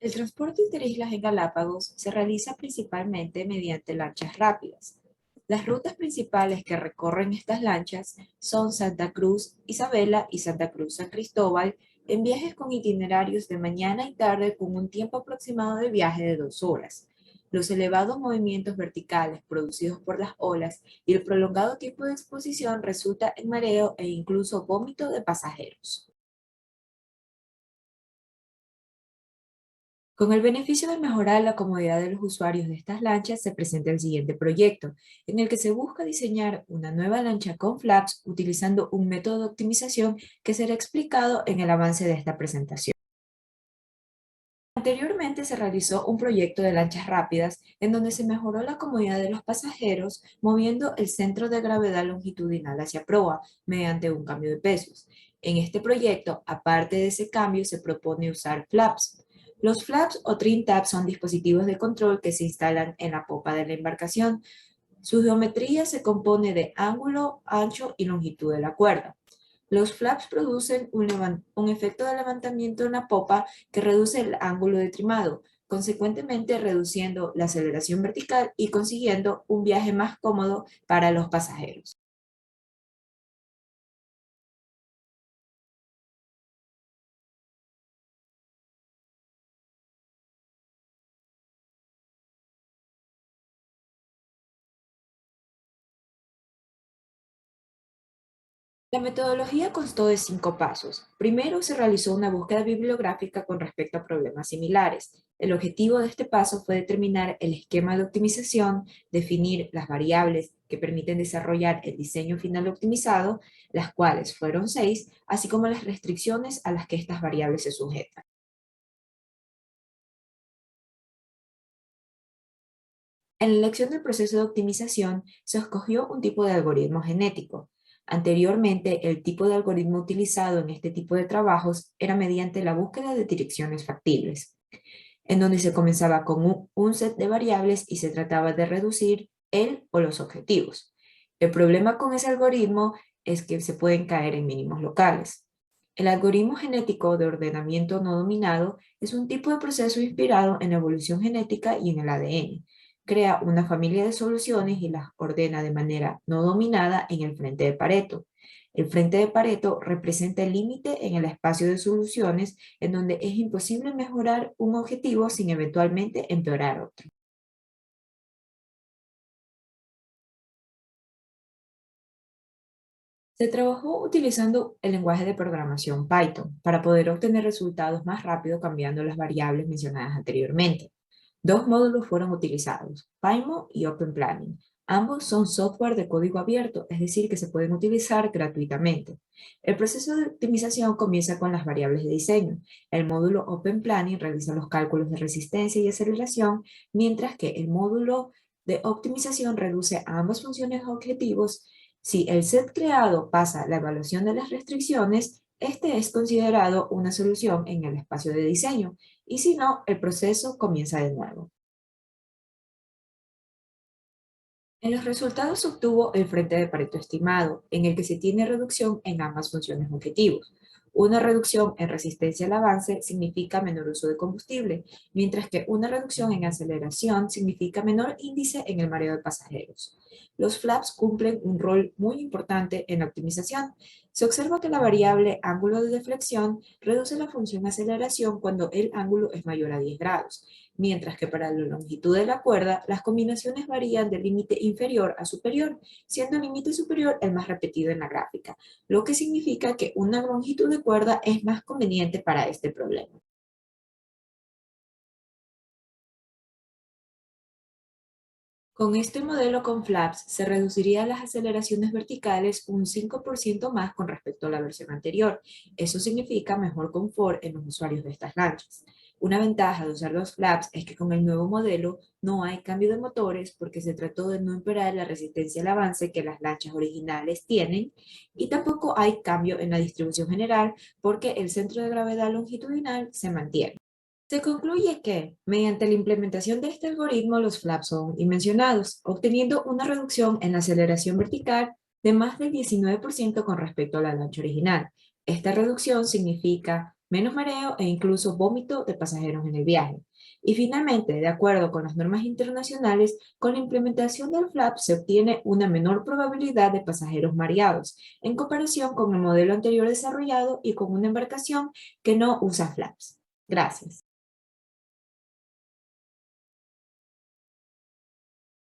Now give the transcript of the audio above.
El transporte interislas en Galápagos se realiza principalmente mediante lanchas rápidas. Las rutas principales que recorren estas lanchas son Santa Cruz, Isabela y Santa Cruz San Cristóbal en viajes con itinerarios de mañana y tarde con un tiempo aproximado de viaje de 2 horas. Los elevados movimientos verticales producidos por las olas y el prolongado tiempo de exposición resulta en mareo e incluso vómito de pasajeros. Con el beneficio de mejorar la comodidad de los usuarios de estas lanchas, se presenta el siguiente proyecto, en el que se busca diseñar una nueva lancha con flaps utilizando un método de optimización que será explicado en el avance de esta presentación. Anteriormente se realizó un proyecto de lanchas rápidas en donde se mejoró la comodidad de los pasajeros moviendo el centro de gravedad longitudinal hacia proa mediante un cambio de pesos. En este proyecto, aparte de ese cambio, se propone usar flaps. Los flaps o trim tabs son dispositivos de control que se instalan en la popa de la embarcación. Su geometría se compone de ángulo, ancho y longitud de la cuerda. Los flaps producen un efecto de levantamiento en la popa que reduce el ángulo de trimado, consecuentemente reduciendo la aceleración vertical y consiguiendo un viaje más cómodo para los pasajeros. La metodología constó de 5 pasos. Primero, se realizó una búsqueda bibliográfica con respecto a problemas similares. El objetivo de este paso fue determinar el esquema de optimización, definir las variables que permiten desarrollar el diseño final optimizado, las cuales fueron 6, así como las restricciones a las que estas variables se sujetan. En la elección del proceso de optimización se escogió un tipo de algoritmo genético. Anteriormente, el tipo de algoritmo utilizado en este tipo de trabajos era mediante la búsqueda de direcciones factibles, en donde se comenzaba con un set de variables y se trataba de reducir el o los objetivos. El problema con ese algoritmo es que se pueden caer en mínimos locales. El algoritmo genético de ordenamiento no dominado es un tipo de proceso inspirado en la evolución genética y en el ADN. Crea una familia de soluciones y las ordena de manera no dominada en el frente de Pareto. El frente de Pareto representa el límite en el espacio de soluciones en donde es imposible mejorar un objetivo sin eventualmente empeorar otro. Se trabajó utilizando el lenguaje de programación Python para poder obtener resultados más rápido cambiando las variables mencionadas anteriormente. Dos módulos fueron utilizados, PyMo y OpenPlanning. Ambos son software de código abierto, es decir, que se pueden utilizar gratuitamente. El proceso de optimización comienza con las variables de diseño. El módulo OpenPlanning realiza los cálculos de resistencia y aceleración, mientras que el módulo de optimización reduce ambas funciones objetivos. Si el set creado pasa la evaluación de las restricciones, este es considerado una solución en el espacio de diseño, y si no, el proceso comienza de nuevo. En los resultados se obtuvo el frente de Pareto estimado, en el que se tiene reducción en ambas funciones objetivos. Una reducción en resistencia al avance significa menor uso de combustible, mientras que una reducción en aceleración significa menor índice en el mareo de pasajeros. Los flaps cumplen un rol muy importante en la optimización. Se observa que la variable ángulo de deflexión reduce la función aceleración cuando el ángulo es mayor a 10 grados, mientras que para la longitud de la cuerda, las combinaciones varían del límite inferior a superior, siendo el límite superior el más repetido en la gráfica, lo que significa que una longitud de cuerda es más conveniente para este problema. Con este modelo con flaps se reducirían las aceleraciones verticales un 5% más con respecto a la versión anterior. Eso significa mejor confort en los usuarios de estas lanchas. Una ventaja de usar los flaps es que con el nuevo modelo no hay cambio de motores porque se trató de no empeorar la resistencia al avance que las lanchas originales tienen, y tampoco hay cambio en la distribución general porque el centro de gravedad longitudinal se mantiene. Se concluye que, mediante la implementación de este algoritmo, los flaps son dimensionados, obteniendo una reducción en la aceleración vertical de más del 19% con respecto a la lancha original. Esta reducción significa menos mareo e incluso vómito de pasajeros en el viaje. Y finalmente, de acuerdo con las normas internacionales, con la implementación del flap se obtiene una menor probabilidad de pasajeros mareados en comparación con el modelo anterior desarrollado y con una embarcación que no usa flaps. Gracias.